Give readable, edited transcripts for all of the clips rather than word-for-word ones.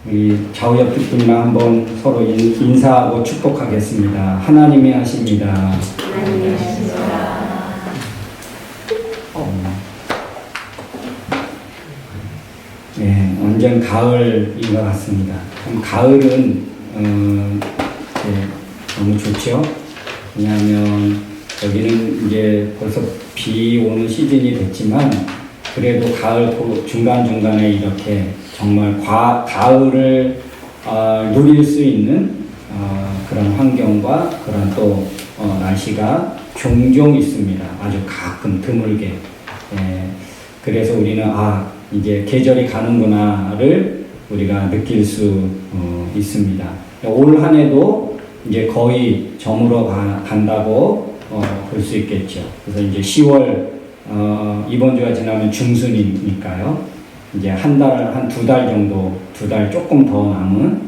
우리 좌우옆 분이랑 한번 서로 인사하고 축복하겠습니다. 하나님이 하십니다. 하나님이 하십니다. 네, 완전 가을인 것 같습니다. 가을은 너무 좋죠. 왜냐하면 여기는 이제 벌써 비 오는 시즌이 됐지만 그래도 가을 중간중간에 이렇게 정말 가을을 누릴 수 있는 그런 환경과 그런 또 날씨가 종종 있습니다. 아주 가끔 드물게. 그래서 우리는 이제 계절이 가는구나를 우리가 느낄 수 있습니다. 올 한 해도 이제 거의 저물어 간다고 볼 수 있겠죠. 그래서 이제 10월 이번 주가 지나면 중순이니까요. 이제 한 두 달 정도, 2달 조금 더 남은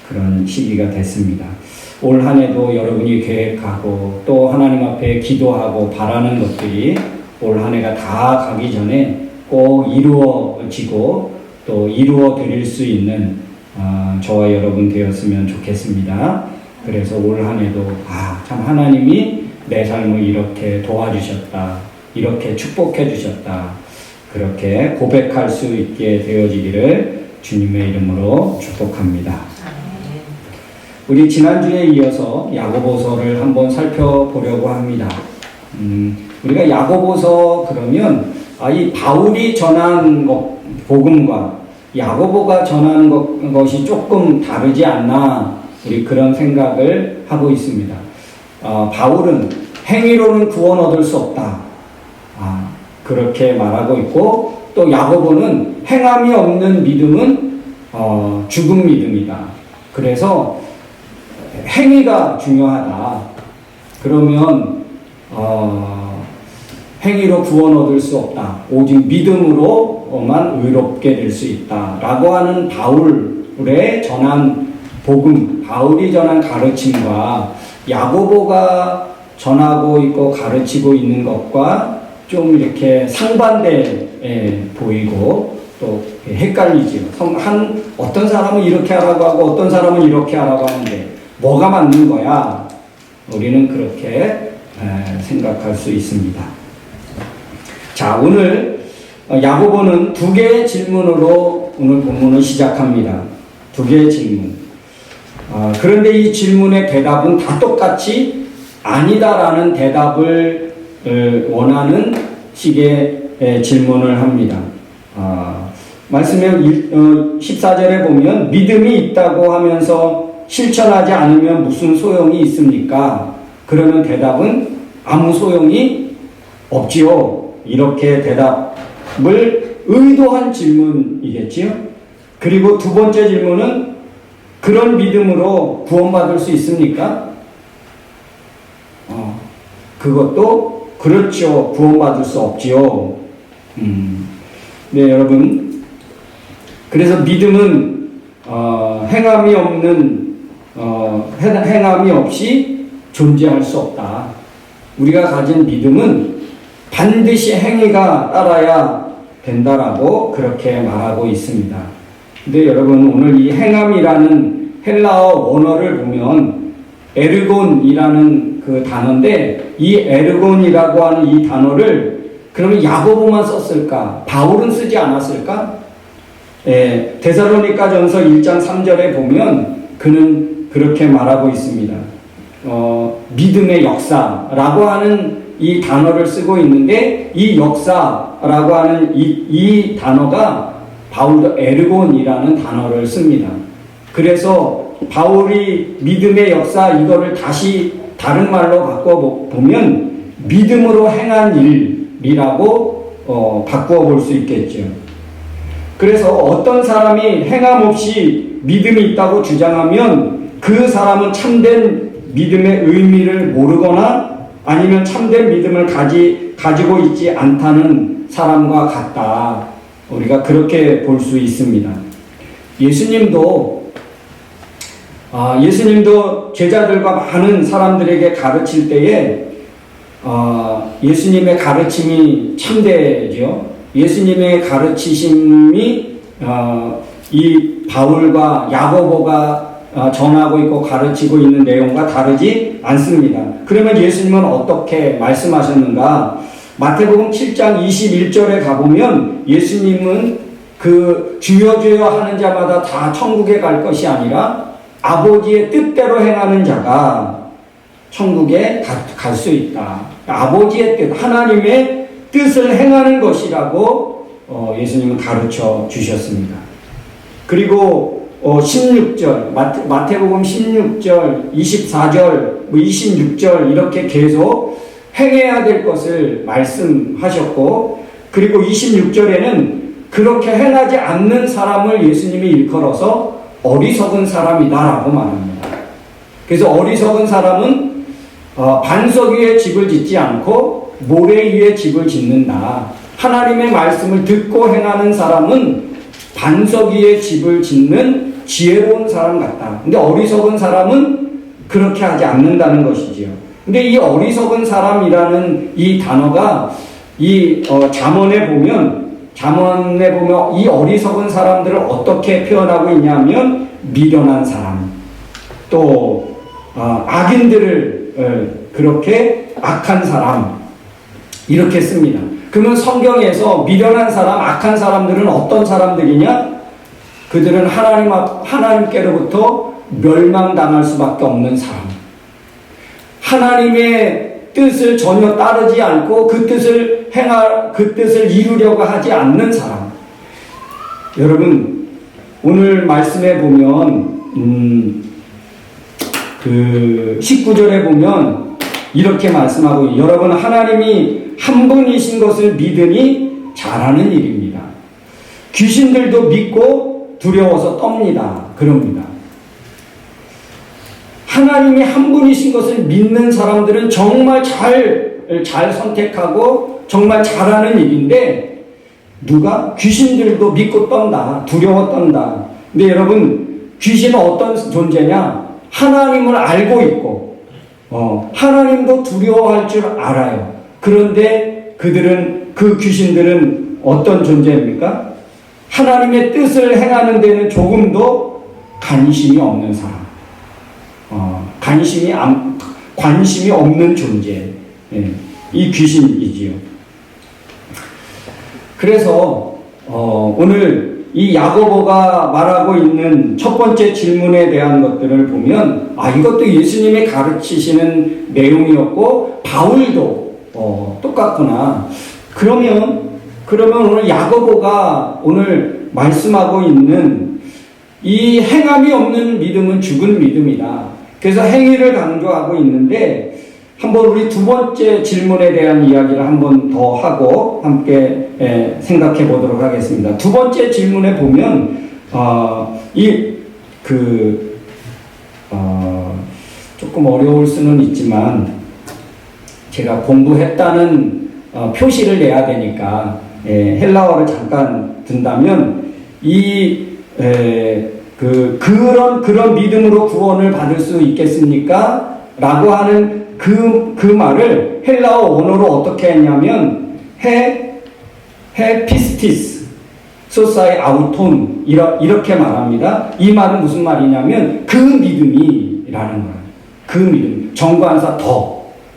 그런 시기가 됐습니다. 올 한 해도 여러분이 계획하고 또 하나님 앞에 기도하고 바라는 것들이 올 한 해가 다 가기 전에 꼭 이루어지고 또 이루어 드릴 수 있는 저와 여러분 되었으면 좋겠습니다. 그래서 올 한 해도 참 하나님이 내 삶을 이렇게 도와주셨다, 이렇게 축복해 주셨다, 그렇게 고백할 수 있게 되어지기를 주님의 이름으로 축복합니다. 우리 지난주에 이어서 야고보서를 한번 살펴보려고 합니다. 우리가 야고보서 그러면 이 바울이 전한 복음과 야고보가 전하는 것이 조금 다르지 않나, 우리 그런 생각을 하고 있습니다. 바울은 행위로는 구원 얻을 수 없다, 그렇게 말하고 있고, 또 야고보는 행함이 없는 믿음은 죽은 믿음이다. 그래서 행위가 중요하다. 그러면 행위로 구원 얻을 수 없다. 오직 믿음으로만 의롭게 될 수 있다. 라고 하는 바울의 전한 복음, 바울이 전한 가르침과 야고보가 전하고 있고 가르치고 있는 것과 좀 이렇게 상반되게 보이고 또 헷갈리지요. 어떤 사람은 이렇게 하라고 하고 어떤 사람은 이렇게 하라고 하는데 뭐가 맞는 거야? 우리는 그렇게 생각할 수 있습니다. 자, 오늘 야고보는 2개의 질문으로 오늘 본문을 시작합니다. 2개의 질문. 그런데 이 질문의 대답은 다 똑같이 아니다라는 대답을 원하는 식의 질문을 합니다. 말씀에 14절에 보면 믿음이 있다고 하면서 실천하지 않으면 무슨 소용이 있습니까? 그러면 대답은 아무 소용이 없지요. 이렇게 대답을 의도한 질문이겠지요. 그리고 2번째 질문은 그런 믿음으로 구원받을 수 있습니까? 그것도 그렇죠. 구원받을 수 없지요. 네, 여러분. 그래서 믿음은 행함이 없이 존재할 수 없다. 우리가 가진 믿음은 반드시 행위가 따라야 된다라고 그렇게 말하고 있습니다. 근데 여러분, 오늘 이 행함이라는 헬라어 원어를 보면 에르곤이라는 그 단어인데, 이 에르곤이라고 하는 이 단어를 그러면 야고보만 썼을까? 바울은 쓰지 않았을까? 데살로니가전서 1장 3절에 보면 그는 그렇게 말하고 있습니다. 믿음의 역사라고 하는 이 단어를 쓰고 있는데, 이 역사라고 하는 이 단어가 바울도 에르곤이라는 단어를 씁니다. 그래서 바울이 믿음의 역사 이거를 다시 다른 말로 바꿔보면 믿음으로 행한 일이라고 바꾸어 볼 수 있겠죠. 그래서 어떤 사람이 행함 없이 믿음이 있다고 주장하면 그 사람은 참된 믿음의 의미를 모르거나 아니면 참된 믿음을 가지고 있지 않다는 사람과 같다. 우리가 그렇게 볼 수 있습니다. 예수님도 제자들과 많은 사람들에게 가르칠 때에 예수님의 가르침이 참되죠. 예수님의 가르치심이 이 바울과 야고보가 전하고 있고 가르치고 있는 내용과 다르지 않습니다. 그러면 예수님은 어떻게 말씀하셨는가? 마태복음 7장 21절에 가보면 예수님은 그 주여 주여 하는 자마다 다 천국에 갈 것이 아니라 아버지의 뜻대로 행하는 자가 천국에 갈 수 있다. 아버지의 뜻, 하나님의 뜻을 행하는 것이라고 예수님은 가르쳐 주셨습니다. 그리고 16절, 마태복음 16절, 24절, 26절 이렇게 계속 행해야 될 것을 말씀하셨고, 그리고 26절에는 그렇게 행하지 않는 사람을 예수님이 일컬어서 어리석은 사람이다라고 말합니다. 그래서 어리석은 사람은 반석 위에 집을 짓지 않고 모래 위에 집을 짓는다. 하나님의 말씀을 듣고 행하는 사람은 반석 위에 집을 짓는 지혜로운 사람 같다. 근데 어리석은 사람은 그렇게 하지 않는다는 것이지요. 근데 이 어리석은 사람이라는 이 단어가 이 잠언에 보면 이 어리석은 사람들을 어떻게 표현하고 있냐면 미련한 사람, 또 악인들을 그렇게 악한 사람 이렇게 씁니다. 그러면 성경에서 미련한 사람, 악한 사람들은 어떤 사람들이냐? 그들은 하나님께로부터 멸망당할 수밖에 없는 사람. 하나님의 뜻을 전혀 따르지 않고 그 뜻을 이루려고 하지 않는 사람. 여러분, 오늘 말씀에 보면, 19절에 보면 이렇게 말씀하고, 여러분, 하나님이 한 분이신 것을 믿으니 잘하는 일입니다. 귀신들도 믿고 두려워서 떱니다. 그럽니다. 하나님이 한 분이신 것을 믿는 사람들은 정말 잘 선택하고 정말 잘하는 일인데, 누가? 귀신들도 믿고 떤다. 두려워 떤다. 근데 여러분, 귀신은 어떤 존재냐? 하나님을 알고 있고, 하나님도 두려워할 줄 알아요. 그런데 그 귀신들은 어떤 존재입니까? 하나님의 뜻을 행하는 데는 조금도 관심이 없는 사람. 관심이 없는 존재. 예, 이 귀신이지요. 그래서, 오늘 이 야고보가 말하고 있는 첫 번째 질문에 대한 것들을 보면, 이것도 예수님이 가르치시는 내용이었고, 바울도, 똑같구나. 그러면 오늘 야고보가 오늘 말씀하고 있는 이 행함이 없는 믿음은 죽은 믿음이다. 그래서 행위를 강조하고 있는데, 한번 우리 두 번째 질문에 대한 이야기를 한번 더 하고 함께 생각해 보도록 하겠습니다. 두 번째 질문에 보면, 조금 어려울 수는 있지만, 제가 공부했다는 표시를 내야 되니까, 헬라어를 잠깐 든다면, 그런 믿음으로 구원을 받을 수 있겠습니까? 라고 하는 그 말을 헬라어 언어로 어떻게 했냐면, 피스티스, 소사이 아우톤, 이렇게 말합니다. 이 말은 무슨 말이냐면, 그 믿음이라는 거예요. 그 믿음. 정관사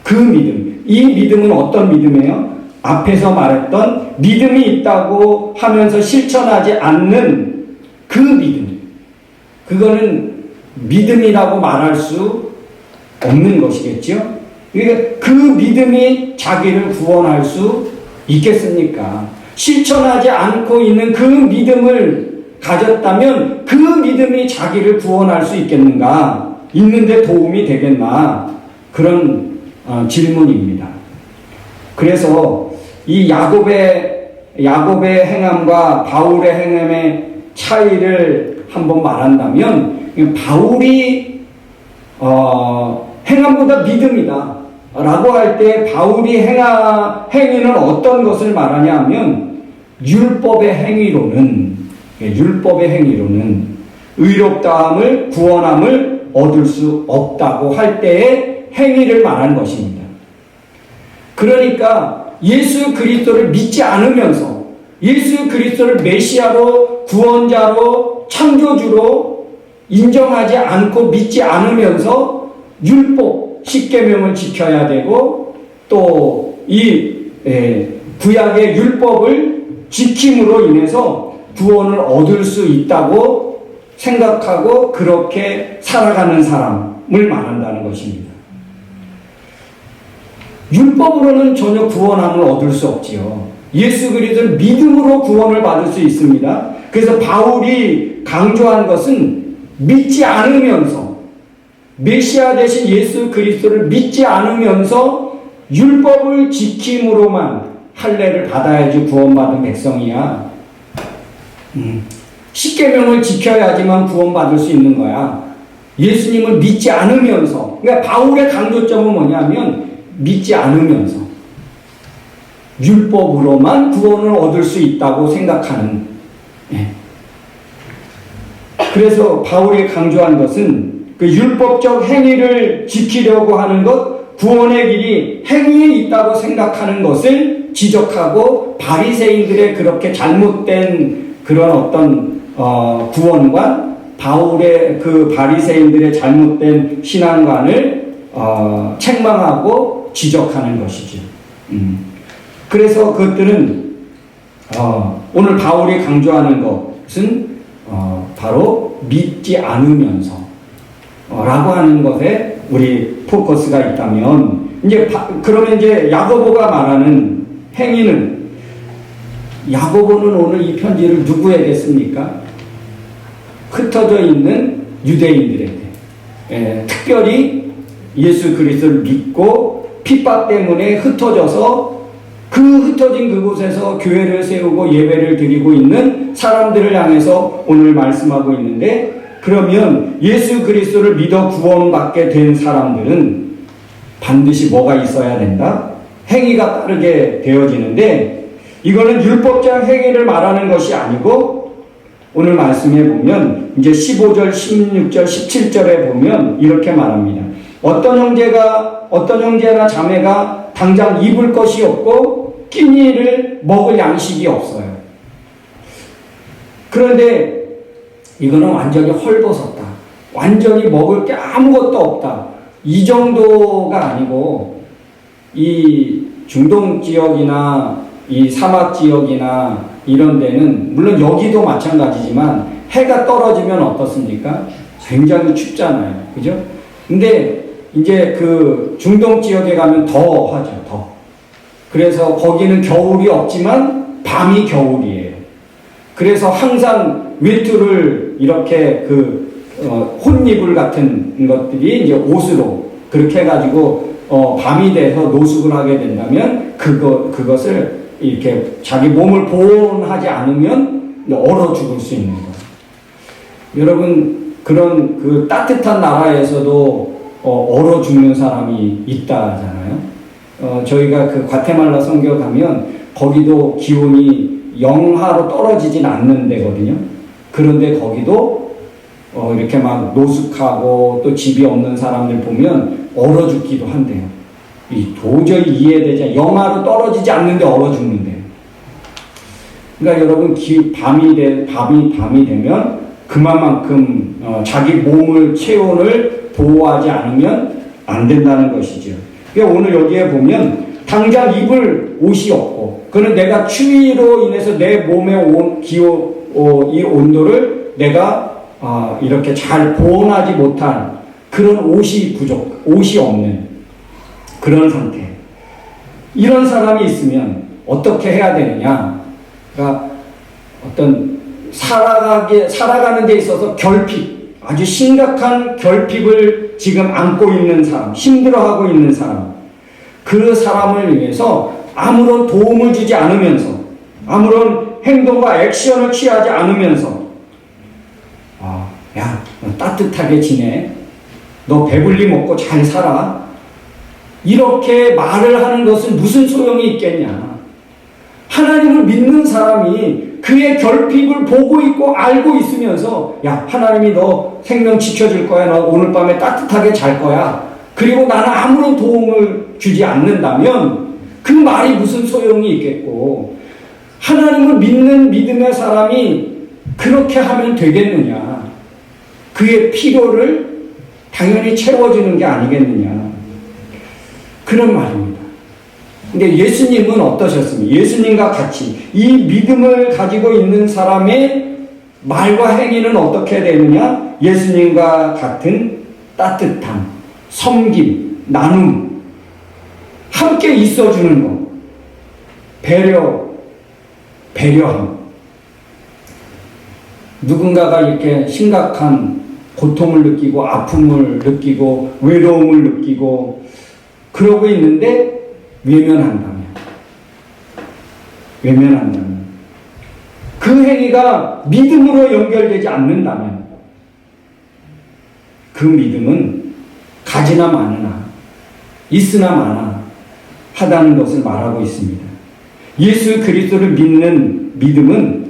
그 믿음. 이 믿음은 어떤 믿음이에요? 앞에서 말했던 믿음이 있다고 하면서 실천하지 않는 그 믿음. 그거는 믿음이라고 말할 수 없는 것이겠죠? 그러니까 그 믿음이 자기를 구원할 수 있겠습니까? 실천하지 않고 있는 그 믿음을 가졌다면 그 믿음이 자기를 구원할 수 있겠는가? 있는데 도움이 되겠나? 그런 질문입니다. 그래서 이 야곱의 행함과 바울의 행함의 차이를 한번 말한다면, 바울이 행함보다 믿음이다 라고 할 때 바울이 행위는 어떤 것을 말하냐 하면, 율법의 행위로는 의롭다함을, 구원함을 얻을 수 없다고 할 때의 행위를 말하는 것입니다. 그러니까 예수 그리스도를 믿지 않으면서 예수 그리스도를 메시아로 구원자로 창조주로 인정하지 않고 믿지 않으면서 율법 10계명을 지켜야 되고 또 이 구약의 율법을 지킴으로 인해서 구원을 얻을 수 있다고 생각하고 그렇게 살아가는 사람을 말한다는 것입니다. 율법으로는 전혀 구원함을 얻을 수 없지요. 예수 그리스도를 믿음으로 구원을 받을 수 있습니다. 그래서 바울이 강조한 것은 믿지 않으면서 메시아 되신 예수 그리스도를 믿지 않으면서 율법을 지킴으로만 할례를 받아야지 구원받은 백성이야. 10계명을 지켜야지만 구원받을 수 있는 거야. 예수님을 믿지 않으면서. 그러니까 바울의 강조점은 뭐냐면 믿지 않으면서 율법으로만 구원을 얻을 수 있다고 생각하는. 그래서 바울이 강조한 것은 그 율법적 행위를 지키려고 하는 것, 구원의 길이 행위에 있다고 생각하는 것을 지적하고 바리새인들의 그렇게 잘못된 그런 어떤 구원관, 바울의 그 바리새인들의 잘못된 신앙관을 책망하고 지적하는 것이죠. 그래서 그것들은 오늘 바울이 강조하는 것은 바로 믿지 않으면서 라고 하는 것에 우리 포커스가 있다면 그러면 이제 야고보가 말하는 행위는 야고보는 오늘 이 편지를 누구에게 씁니까? 흩어져 있는 유대인들에게 특별히 예수 그리스도를 믿고 핍박 때문에 흩어져서 그 흩어진 그곳에서 교회를 세우고 예배를 드리고 있는 사람들을 향해서 오늘 말씀하고 있는데 그러면 예수 그리스도를 믿어 구원받게 된 사람들은 반드시 뭐가 있어야 된다? 행위가 따르게 되어지는데 이거는 율법적 행위를 말하는 것이 아니고 오늘 말씀해 보면 이제 15절, 16절, 17절에 보면 이렇게 말합니다. 어떤 형제나 자매가 당장 입을 것이 없고 끼니를 먹을 양식이 없어요. 그런데 이거는 완전히 헐벗었다. 완전히 먹을 게 아무것도 없다. 이 정도가 아니고 이 중동 지역이나 이 사막 지역이나 이런 데는 물론 여기도 마찬가지지만 해가 떨어지면 어떻습니까? 굉장히 춥잖아요. 그죠? 근데 이제 그 중동 지역에 가면 더 하죠. 더. 그래서 거기는 겨울이 없지만 밤이 겨울이에요. 그래서 항상 외투를 이렇게 혼이불 같은 것들이 이제 옷으로 그렇게 해가지고 밤이 돼서 노숙을 하게 된다면 그것을 이렇게 자기 몸을 보온하지 않으면 얼어 죽을 수 있는 거예요. 여러분 그런 그 따뜻한 나라에서도 얼어 죽는 사람이 있다잖아요. 저희가 그 과테말라 선교 가면 거기도 기온이 영하로 떨어지진 않는 데거든요. 그런데 거기도 이렇게 막 노숙하고 또 집이 없는 사람들 보면 얼어 죽기도 한대요. 도저히 이해되지 않아요. 영하로 떨어지지 않는데 얼어 죽는데요. 그러니까 여러분 밤이 되면 그만큼 자기 몸을 체온을 보호하지 않으면 안 된다는 것이죠. 그러니까 오늘 여기에 보면 당장 입을 옷이 없고 그는 내가 추위로 인해서 내 몸의 이 온도를 내가 이렇게 잘 보온하지 못한 그런 옷이 없는 그런 상태. 이런 사람이 있으면 어떻게 해야 되느냐? 그러니까 어떤 살아가는 데 있어서 결핍, 아주 심각한 결핍을 지금 안고 있는 사람, 힘들어하고 있는 사람, 그 사람을 위해서 아무런 도움을 주지 않으면서 아무런 행동과 액션을 취하지 않으면서 야, 너 따뜻하게 지내. 너 배불리 먹고 잘 살아. 이렇게 말을 하는 것은 무슨 소용이 있겠냐. 하나님을 믿는 사람이 그의 결핍을 보고 있고 알고 있으면서 야, 하나님이 너 생명 지켜줄 거야. 너 오늘 밤에 따뜻하게 잘 거야. 그리고 나는 아무런 도움을 주지 않는다면 그 말이 무슨 소용이 있겠고 하나님을 믿는 믿음의 사람이 그렇게 하면 되겠느냐? 그의 필요를 당연히 채워주는 게 아니겠느냐? 그런 말입니다. 근데 예수님은 어떠셨습니까? 예수님과 같이 이 믿음을 가지고 있는 사람의 말과 행위는 어떻게 되느냐? 예수님과 같은 따뜻함, 섬김, 나눔, 함께 있어주는 것, 배려함. 누군가가 이렇게 심각한 고통을 느끼고 아픔을 느끼고 외로움을 느끼고 그러고 있는데 외면한다면 그 행위가 믿음으로 연결되지 않는다면 그 믿음은 가지나 마느나 있으나 마나 하다는 것을 말하고 있습니다. 예수 그리스도를 믿는 믿음은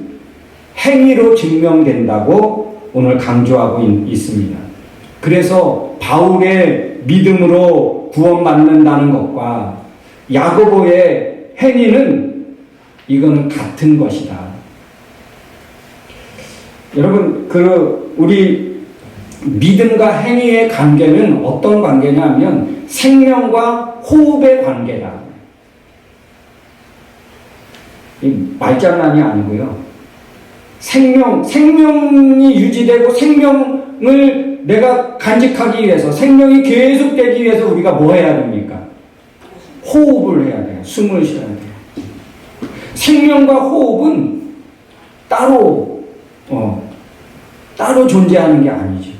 행위로 증명된다고 오늘 강조하고 있습니다. 그래서 바울의 믿음으로 구원받는다는 것과 야고보의 행위는 이거는 같은 것이다. 여러분, 우리 믿음과 행위의 관계는 어떤 관계냐면 생명과 호흡의 관계다. 이 말장난이 아니고요. 생명이 유지되고 생명을 내가 간직하기 위해서, 생명이 계속되기 위해서 우리가 뭐 해야 됩니까? 호흡을 해야 돼요. 숨을 쉬어야 돼요. 생명과 호흡은 따로 존재하는 게 아니죠.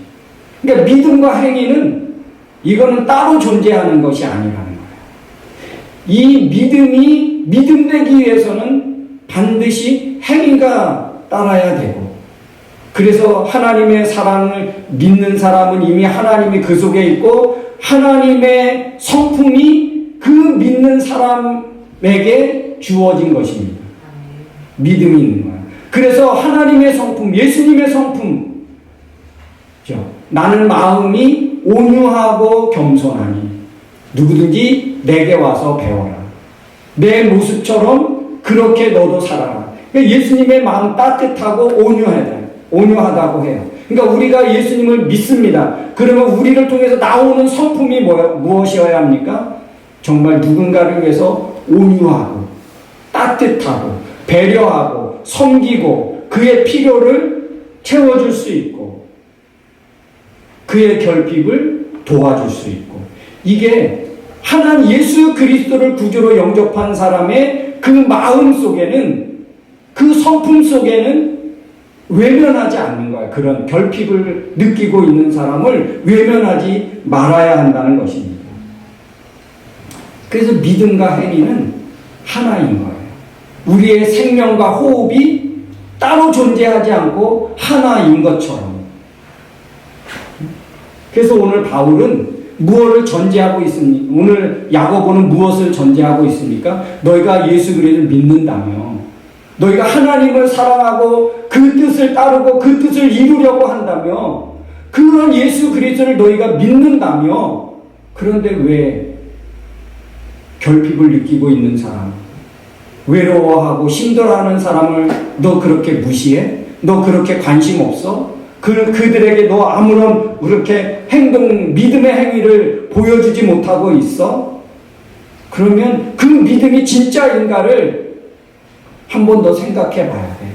그러니까 믿음과 행위는 이거는 따로 존재하는 것이 아니라는 거예요. 이 믿음이 믿음되기 위해서는 반드시 행위가 따라야 되고, 그래서 하나님의 사랑을 믿는 사람은 이미 하나님이 그 속에 있고 하나님의 성품이 그 믿는 사람에게 주어진 것입니다. 믿음이 있는 거예요. 그래서 하나님의 성품, 예수님의 성품, 나는 마음이 온유하고 겸손하니 누구든지 내게 와서 배워라. 내 모습처럼 그렇게 너도 살아라. 예수님의 마음 따뜻하고 온유하다고 해요. 그러니까 우리가 예수님을 믿습니다. 그러면 우리를 통해서 나오는 성품이 무엇이어야 합니까? 정말 누군가를 위해서 온유하고 따뜻하고 배려하고 섬기고 그의 필요를 채워줄 수 있고 그의 결핍을 도와줄 수 있고, 이게 하나님 예수 그리스도를 구주로 영접한 사람의 그 마음 속에는, 그 성품 속에는 외면하지 않는 거예요. 그런 결핍을 느끼고 있는 사람을 외면하지 말아야 한다는 것입니다. 그래서 믿음과 행위는 하나인 거예요. 우리의 생명과 호흡이 따로 존재하지 않고 하나인 것처럼. 그래서 오늘 바울은 무엇을 전제하고 있습니까? 오늘 야고보는 무엇을 전제하고 있습니까? 너희가 예수 그리스도를 믿는다며, 너희가 하나님을 사랑하고 그 뜻을 따르고 그 뜻을 이루려고 한다며, 그런 예수 그리스도를 너희가 믿는다며, 그런데 왜 결핍을 느끼고 있는 사람, 외로워하고 힘들어하는 사람을 너 그렇게 무시해? 너 그렇게 관심 없어? 그들에게 너 아무런 그렇게 믿음의 행위를 보여주지 못하고 있어? 그러면 그 믿음이 진짜인가를 한 번 더 생각해 봐야 돼.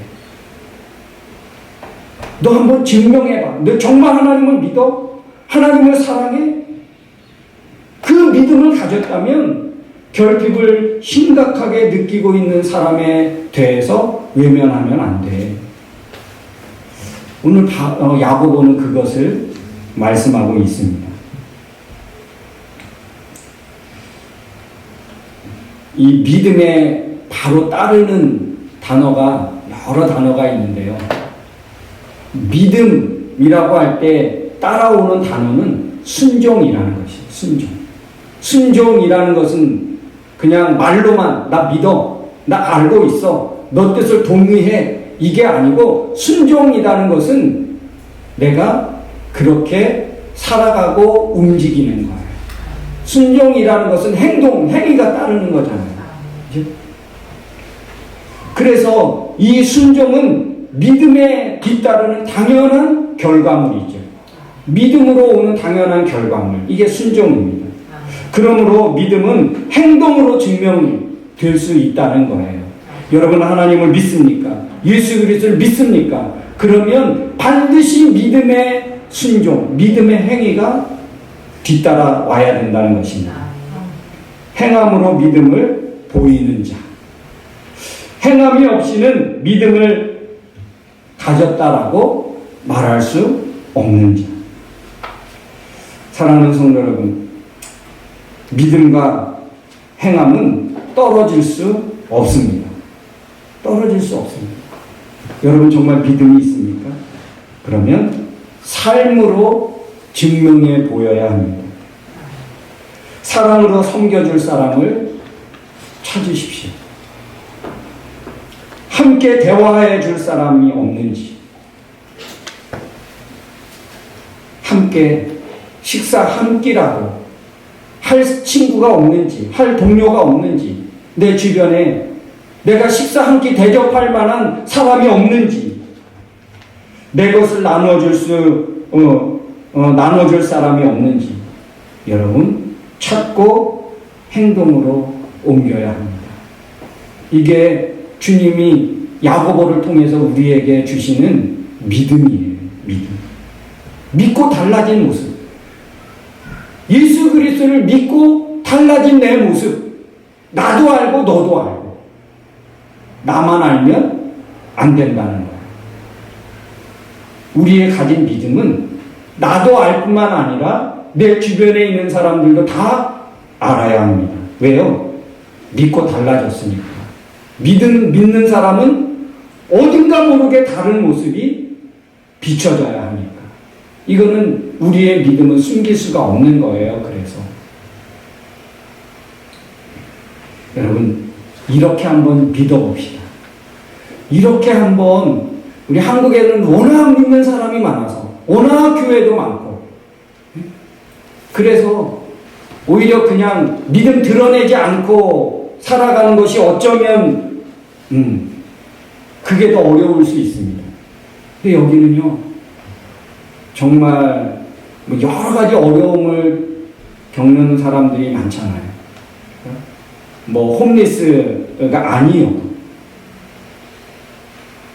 너 한번 증명해 봐. 너 정말 하나님을 믿어? 하나님을 사랑해? 그 믿음을 가졌다면 결핍을 심각하게 느끼고 있는 사람에 대해서 외면하면 안 돼. 오늘 야고보는 그것을 말씀하고 있습니다. 이 믿음에 바로 따르는 단어가 여러 단어가 있는데요. 믿음이라고 할 때 따라오는 단어는 순종이라는 것이에요. 순종이라는 것은 그냥 말로만 나 믿어, 나 알고 있어, 너 뜻을 동의해, 이게 아니고, 순종이라는 것은 내가 그렇게 살아가고 움직이는 거예요. 순종이라는 것은 행위가 따르는 거잖아요. 그래서 이 순종은 믿음에 뒤따르는 당연한 결과물이죠. 믿음으로 오는 당연한 결과물. 이게 순종입니다. 그러므로 믿음은 행동으로 증명될 수 있다는 거예요. 여러분 하나님을 믿습니까? 예수 그리스도를 믿습니까? 그러면 반드시 믿음의 순종, 믿음의 행위가 뒤따라 와야 된다는 것입니다. 행함으로 믿음을 보이는 자. 행함이 없이는 믿음을 가졌다라고 말할 수 없는 자. 사랑하는 성도 여러분, 믿음과 행함은 떨어질 수 없습니다. 떨어질 수 없습니다. 여러분 정말 믿음이 있습니까? 그러면 삶으로 증명해 보여야 합니다. 사랑으로 섬겨줄 사람을 찾으십시오. 함께 대화해 줄 사람이 없는지, 함께 식사 한 끼라도 할 친구가 없는지, 할 동료가 없는지, 내 주변에 내가 식사 한 끼 대접할 만한 사람이 없는지, 내 것을 나눠줄 사람이 없는지, 여러분 찾고 행동으로 옮겨야 합니다. 이게 주님이 야고보를 통해서 우리에게 주시는 믿음이에요. 믿음. 믿고 달라진 모습. 예수 그리스도를 믿고 달라진 내 모습. 나도 알고 너도 알고. 나만 알면 안 된다는 거예요. 우리의 가진 믿음은 나도 알 뿐만 아니라 내 주변에 있는 사람들도 다 알아야 합니다. 왜요? 믿고 달라졌으니까. 믿는 사람은 어딘가 모르게 다른 모습이 비춰져야 하니까. 이거는 우리의 믿음은 숨길 수가 없는 거예요. 그래서 여러분 이렇게 한번 믿어봅시다. 이렇게 한번, 우리 한국에는 워낙 믿는 사람이 많아서 워낙 교회도 많고, 그래서 오히려 그냥 믿음 드러내지 않고 살아가는 것이 어쩌면 그게 더 어려울 수 있습니다. 근데 여기는요 정말 여러 가지 어려움을 겪는 사람들이 많잖아요. 홈리스가 아니요,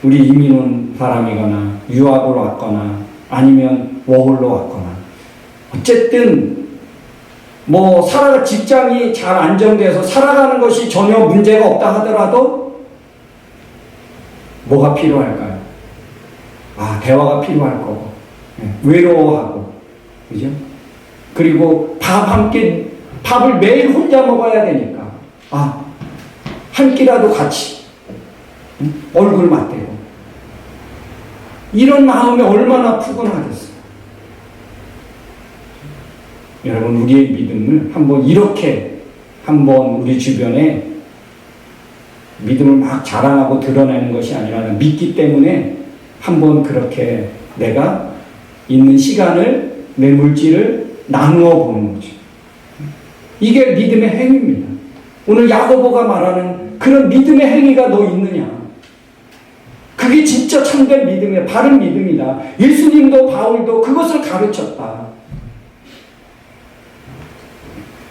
우리 이민 온 사람이거나 유학으로 왔거나 아니면 워홀로 왔거나, 어쨌든 직장이 잘 안정돼서 살아가는 것이 전혀 문제가 없다 하더라도 뭐가 필요할까요? 대화가 필요할 거고, 외로워하고, 그죠? 그리고 밥을 매일 혼자 먹어야 되니까 한 끼라도 같이 얼굴 맞대고, 이런 마음이 얼마나 푸근하겠어요. 여러분 우리의 믿음을 한번 우리 주변에 믿음을 막 자랑하고 드러내는 것이 아니라 믿기 때문에 한번 그렇게 내가 있는 시간을, 내 물질을 나누어 보는 거죠. 이게 믿음의 행위입니다. 오늘 야고보가 말하는 그런 믿음의 행위가 너 있느냐? 그게 진짜 참된 믿음이야. 바른 믿음이다. 예수님도 바울도 그것을 가르쳤다.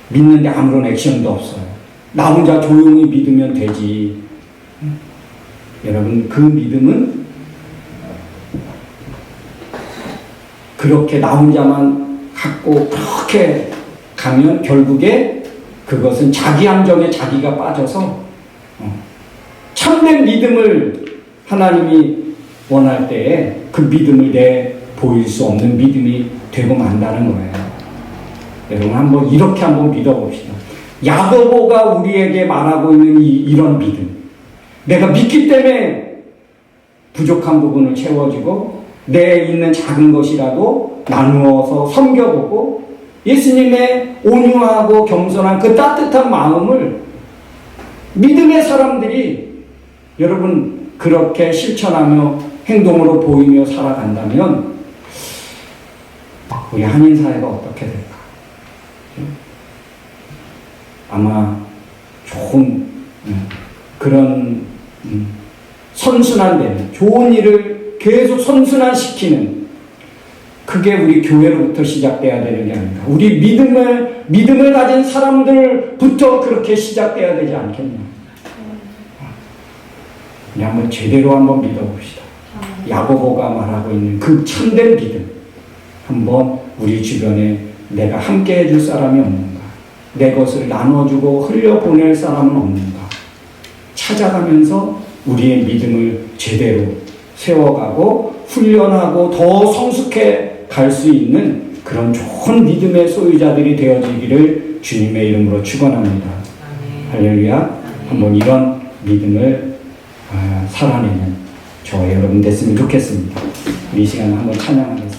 믿는데 아무런 액션도 없어요. 나 혼자 조용히 믿으면 되지. 여러분 그 믿음은 그렇게 나 혼자만 갖고 그렇게 가면 결국에 그것은 자기 함정에 자기가 빠져서 참된 믿음을 하나님이 원할 때에 그 믿음을 보일 수 없는 믿음이 되고 만다는 거예요. 여러분 한번 이렇게 한번 믿어봅시다. 야고보가 우리에게 말하고 있는 이런 믿음, 내가 믿기 때문에 부족한 부분을 채워주고 내 있는 작은 것이라도 나누어서 섬겨보고 예수님의 온유하고 겸손한 그 따뜻한 마음을 믿음의 사람들이 여러분 그렇게 실천하며 행동으로 보이며 살아간다면 우리 한인사회가 어떻게 될까? 아마 좋은 그런 선순환되는, 좋은 일을 계속 선순환시키는, 그게 우리 교회로부터 시작돼야 되는 게 아닌가. 우리 믿음을 가진 사람들부터 그렇게 시작돼야 되지 않겠나. 우리 한번 제대로 한번 믿어봅시다. 야고보가 말하고 있는 그 참된 믿음, 한번 우리 주변에 내가 함께 해줄 사람이 없는가, 내 것을 나눠주고 흘려보낼 사람은 없는가 찾아가면서 우리의 믿음을 제대로 세워가고 훈련하고 더 성숙해 갈 수 있는 그런 좋은 믿음의 소유자들이 되어지기를 주님의 이름으로 축원합니다. 할렐루야. 한번 이런 믿음을 살아내는 저와 여러분 됐으면 좋겠습니다. 우리 이 시간에 한번 찬양하겠습니다.